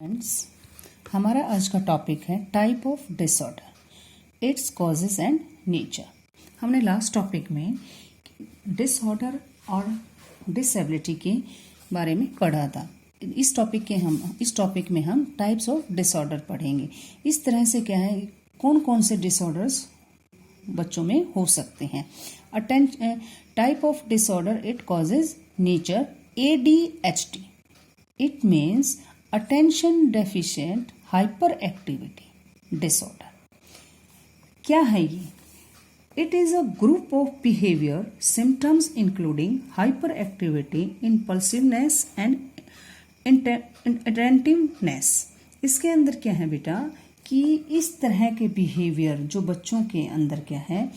Friends, हमारा आज का टॉपिक है type of disorder, its causes and nature. हमने लास्ट टॉपिक में डिसऑर्डर और डिसेबिलिटी के बारे में पढ़ा था। इस टॉपिक में हम टाइप्स ऑफ डिसऑर्डर पढ़ेंगे। इस तरह से क्या है, कौन कौन से डिसऑर्डर्स बच्चों में हो सकते हैं। Type of disorder it causes nature ADHD, it means attention deficient hyper activity disorder. क्या है ये? It is a group of behaviour symptoms including hyper activity, impulsiveness and attentiveness. इसके अंदर क्या है बेटा कि इस तरह के बिहेवियर जो बच्चों के अंदर क्या है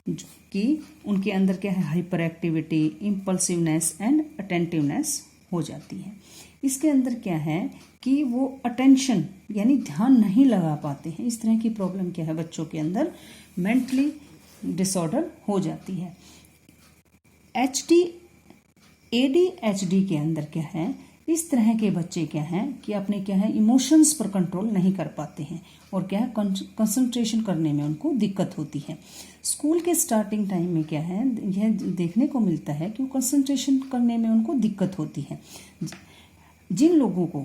कि उनके अंदर क्या है, hyper activity, impulsiveness and attentiveness हो जाती है। इसके अंदर क्या है कि वो अटेंशन यानी ध्यान नहीं लगा पाते हैं। इस तरह की प्रॉब्लम क्या है, बच्चों के अंदर मेंटली डिसऑर्डर हो जाती है। ADHD के अंदर क्या है, इस तरह के बच्चे क्या हैं कि अपने क्या है इमोशंस पर कंट्रोल नहीं कर पाते हैं और क्या है कंसंट्रेशन करने में उनको दिक्कत होती है। स्कूल के स्टार्टिंग टाइम में क्या है, यह देखने को मिलता है कि वो कंसंट्रेशन करने में उनको दिक्कत होती है। जिन लोगों को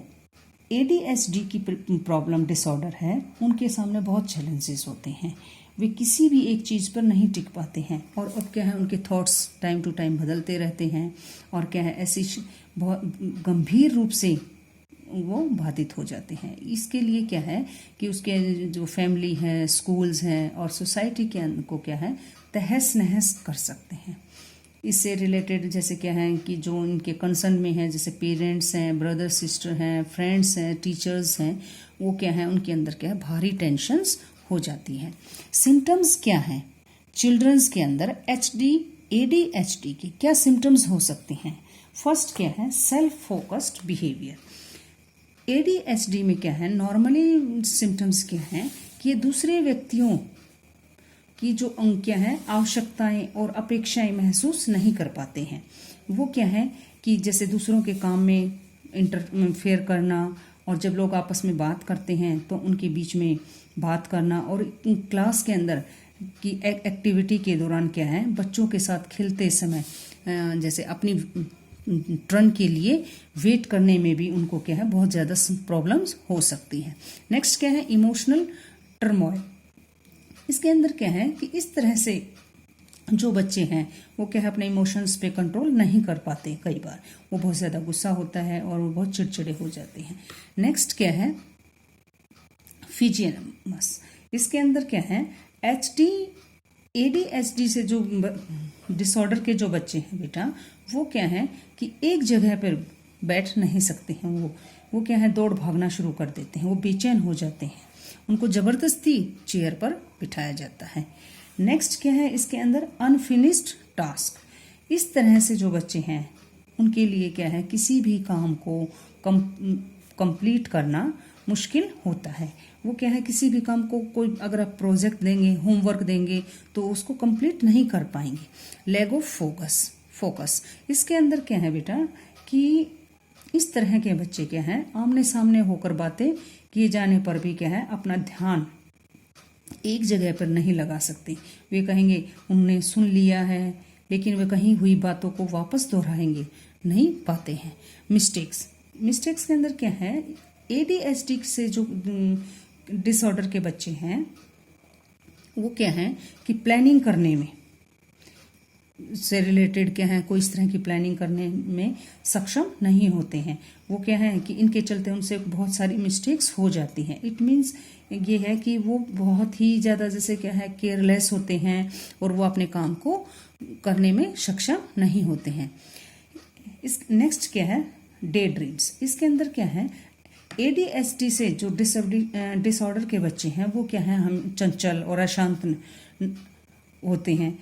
ADHD की प्रॉब्लम डिसऑर्डर है, उनके सामने बहुत चैलेंजेस होते हैं। वे किसी भी एक चीज़ पर नहीं टिक पाते हैं और अब क्या है उनके थॉट्स टाइम टू टाइम बदलते रहते हैं और क्या है ऐसी बहुत गंभीर रूप से वो बाधित हो जाते हैं। इसके लिए क्या है कि उसके जो फैमिली है, स्कूल्स हैं और सोसाइटी के को क्या है तहस नहस कर सकते हैं। इससे रिलेटेड जैसे क्या है कि जो उनके कंसर्न में है, जैसे पेरेंट्स हैं, ब्रदर सिस्टर हैं, फ्रेंड्स हैं, टीचर्स हैं, वो क्या है उनके अंदर क्या है भारी टेंशन्स हो जाती है। सिम्टम्स क्या हैं चिल्ड्रंस के अंदर ADHD के क्या सिम्टम्स हो सकते हैं? फर्स्ट क्या है, सेल्फ फोकस्ड बिहेवियर। ADHD में क्या है, नॉर्मली सिम्टम्स क्या हैं कि ये दूसरे व्यक्तियों की जो क्या है आवश्यकताएं और अपेक्षाएं महसूस नहीं कर पाते हैं। वो क्या है कि जैसे दूसरों के काम में इंटरफेयर करना और जब लोग आपस में बात करते हैं तो उनके बीच में बात करना और क्लास के अंदर की एक्टिविटी के दौरान क्या है बच्चों के साथ खेलते समय जैसे अपनी टर्न के लिए वेट करने में भी उनको क्या है बहुत ज़्यादा प्रॉब्लम्स हो सकती है। नेक्स्ट क्या है, इमोशनल टर्मोइल। इसके अंदर क्या है कि इस तरह से जो बच्चे हैं वो क्या है अपने इमोशंस पे कंट्रोल नहीं कर पाते। कई बार वो बहुत ज़्यादा गुस्सा होता है और वो बहुत चिड़चिड़े हो जाते हैं। नेक्स्ट क्या है, फिजियनमस। इसके अंदर क्या है ADHD से जो डिसऑर्डर के जो बच्चे हैं बेटा, वो क्या है कि एक जगह पर बैठ नहीं सकते हैं। वो क्या है दौड़ भागना शुरू कर देते हैं, वो बेचैन हो जाते हैं, उनको ज़बरदस्ती चेयर पर बिठाया जाता है। नेक्स्ट क्या है, इसके अंदर अनफिनिश्ड टास्क। इस तरह से जो बच्चे हैं उनके लिए क्या है किसी भी काम को कंप्लीट करना मुश्किल होता है। वो क्या है किसी भी काम को कोई अगर आप प्रोजेक्ट देंगे, होमवर्क देंगे तो उसको कंप्लीट नहीं कर पाएंगे। Lack of focus. इसके अंदर क्या है बेटा कि इस तरह के बच्चे क्या हैं आमने सामने होकर बातें किए जाने पर भी क्या है अपना ध्यान एक जगह पर नहीं लगा सकते। वे कहेंगे उन्होंने सुन लिया है, लेकिन वे कहीं हुई बातों को वापस दोहराएंगे नहीं पाते हैं। मिस्टेक्स के अंदर क्या है, ADHD से जो डिसऑर्डर के बच्चे हैं वो क्या है कि प्लानिंग करने में से रिलेटेड क्या है कोई इस तरह की प्लानिंग करने में सक्षम नहीं होते हैं। वो क्या है कि इनके चलते उनसे बहुत सारी मिस्टेक्स हो जाती हैं। इट मीन्स ये है कि वो बहुत ही ज़्यादा जैसे क्या है केयरलेस होते हैं और वो अपने काम को करने में सक्षम नहीं होते हैं। इस नेक्स्ट क्या है, डे ड्रीम्स। इसके अंदर क्या है ADHD से जो डिसऑर्डर के बच्चे हैं वो क्या है हम चंचल और अशांत होते हैं।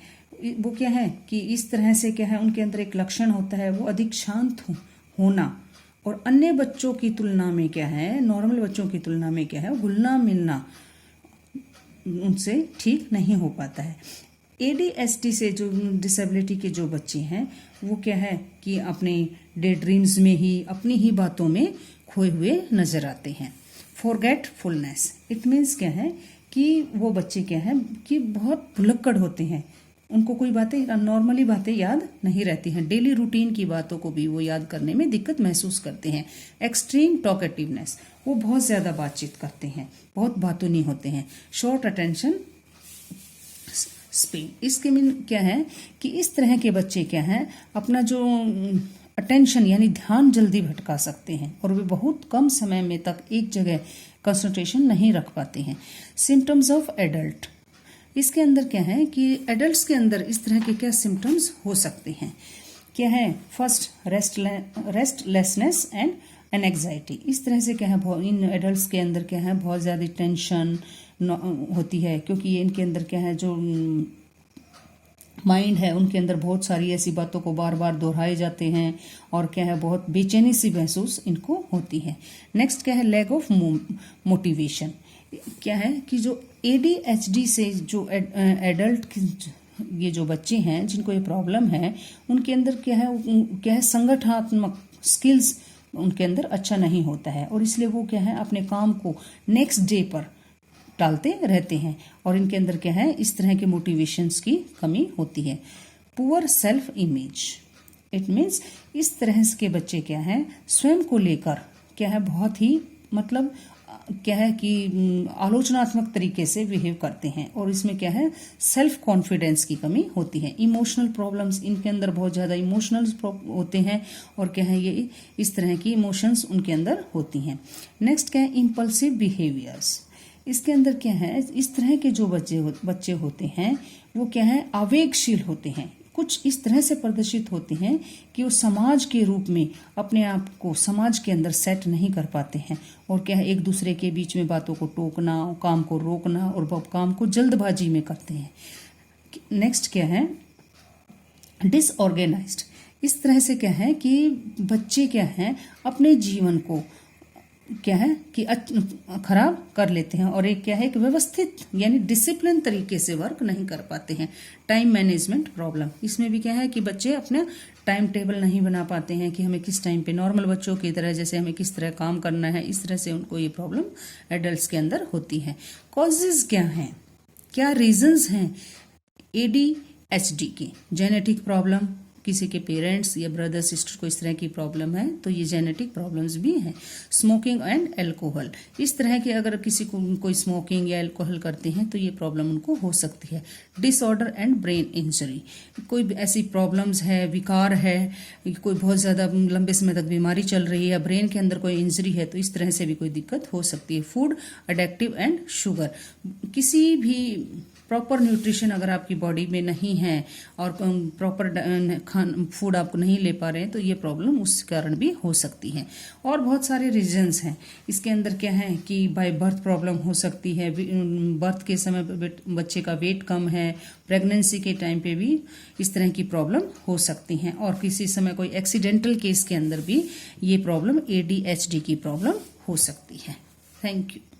वो क्या है कि इस तरह से क्या है उनके अंदर एक लक्षण होता है वो अधिक शांत होना और अन्य बच्चों की तुलना में क्या है, नॉर्मल बच्चों की तुलना में क्या है घुलना मिलना उनसे ठीक नहीं हो पाता है। ADHD से जो डिसेबिलिटी के जो बच्चे हैं वो क्या है कि अपने डे ड्रीम्स में ही अपनी ही बातों में खोए हुए नजर आते हैं। फॉरगेटफुलनेस, इट मीन्स क्या है कि वो बच्चे क्या है कि बहुत भुलक्कड़ होते हैं, उनको कोई बातें नॉर्मली बातें याद नहीं रहती हैं, डेली रूटीन की बातों को भी वो याद करने में दिक्कत महसूस करते हैं। एक्सट्रीम टॉकेटिवनेस, वो बहुत ज़्यादा बातचीत करते हैं, बहुत बातूनी होते हैं। शॉर्ट अटेंशन स्पेन, इसके मीन क्या है कि इस तरह के बच्चे क्या हैं अपना जो अटेंशन यानी ध्यान जल्दी भटका सकते हैं और वे बहुत कम समय में तक एक जगह कंसंट्रेशन नहीं रख पाते हैं। सिम्टम्स ऑफ एडल्ट, इसके अंदर क्या है कि एडल्ट्स के अंदर इस तरह के क्या सिम्टम्स हो सकते हैं, क्या है, फर्स्ट रेस्टलेसनेस एंड एंजाइटी, इस तरह से क्या है इन एडल्ट्स के अंदर क्या है बहुत ज़्यादा टेंशन होती है, क्योंकि ये इनके अंदर क्या है जो माइंड है उनके अंदर बहुत सारी ऐसी बातों को बार बार दोहराए जाते हैं और क्या है बहुत बेचैनी सी महसूस इनको होती है। नेक्स्ट क्या है, लैक ऑफ मोटिवेशन, क्या है कि जो ADHD से जो एडल्ट ये जो बच्चे हैं जिनको ये प्रॉब्लम है उनके अंदर क्या है संगठनात्मक स्किल्स उनके अंदर अच्छा नहीं होता है और इसलिए वो क्या है अपने काम को नेक्स्ट डे पर टालते रहते हैं और इनके अंदर क्या है इस तरह के मोटिवेशंस की कमी होती है। Poor self image, it means इस तरह के बच्चे क्या है स्वयं को लेकर क्या है बहुत ही मतलब क्या है कि आलोचनात्मक तरीके से बिहेव करते हैं और इसमें क्या है सेल्फ कॉन्फिडेंस की कमी होती है। इमोशनल प्रॉब्लम्स, इनके अंदर बहुत ज़्यादा इमोशनल होते हैं और क्या है ये इस तरह की इमोशंस उनके अंदर होती हैं। नेक्स्ट क्या है, इम्पल्सिव बिहेवियर्स, इसके अंदर क्या है इस तरह के जो बच्चे होते हैं वो क्या है आवेगशील होते हैं, कुछ इस तरह से प्रदर्शित होते हैं कि वो समाज के रूप में अपने आप को समाज के अंदर सेट नहीं कर पाते हैं और क्या है एक दूसरे के बीच में बातों को टोकना, काम को रोकना और काम को जल्दबाजी में करते हैं। नेक्स्ट क्या है, डिसऑर्गेनाइज्ड, इस तरह से क्या है कि बच्चे क्या है अपने जीवन को क्या है कि खराब कर लेते हैं और एक क्या है कि व्यवस्थित यानी डिसिप्लिन तरीके से वर्क नहीं कर पाते हैं। टाइम मैनेजमेंट प्रॉब्लम, इसमें भी क्या है कि बच्चे अपने टाइम टेबल नहीं बना पाते हैं कि हमें किस टाइम पे नॉर्मल बच्चों की तरह जैसे हमें किस तरह काम करना है, इस तरह से उनको ये प्रॉब्लम एडल्ट्स के अंदर होती है। कॉजेज क्या हैं, क्या रीजंस हैं ADHD के, जेनेटिक प्रॉब्लम, किसी के पेरेंट्स या ब्रदर सिस्टर को इस तरह की प्रॉब्लम है तो ये जेनेटिक प्रॉब्लम्स भी हैं। स्मोकिंग एंड अल्कोहल, इस तरह के अगर किसी को कोई स्मोकिंग या अल्कोहल करते हैं तो ये प्रॉब्लम उनको हो सकती है। डिसऑर्डर एंड ब्रेन इंजरी, कोई ऐसी प्रॉब्लम्स है, विकार है, कोई बहुत ज़्यादा लंबे समय तक बीमारी चल रही है या ब्रेन के अंदर कोई इंजरी है तो इस तरह से भी कोई दिक्कत हो सकती है। फूड एडिक्टिव एंड शुगर, किसी भी प्रॉपर न्यूट्रिशन अगर आपकी बॉडी में नहीं है और प्रॉपर फूड आप नहीं ले पा रहे हैं तो ये प्रॉब्लम उस कारण भी हो सकती है। और बहुत सारे रीजंस हैं इसके अंदर, क्या है कि बाय बर्थ प्रॉब्लम हो सकती है, बर्थ के समय बच्चे का वेट कम है, प्रेगनेंसी के टाइम पे भी इस तरह की प्रॉब्लम हो सकती हैं और किसी समय कोई एक्सीडेंटल केस के अंदर भी ये प्रॉब्लम ADHD की प्रॉब्लम हो सकती है। Thank you.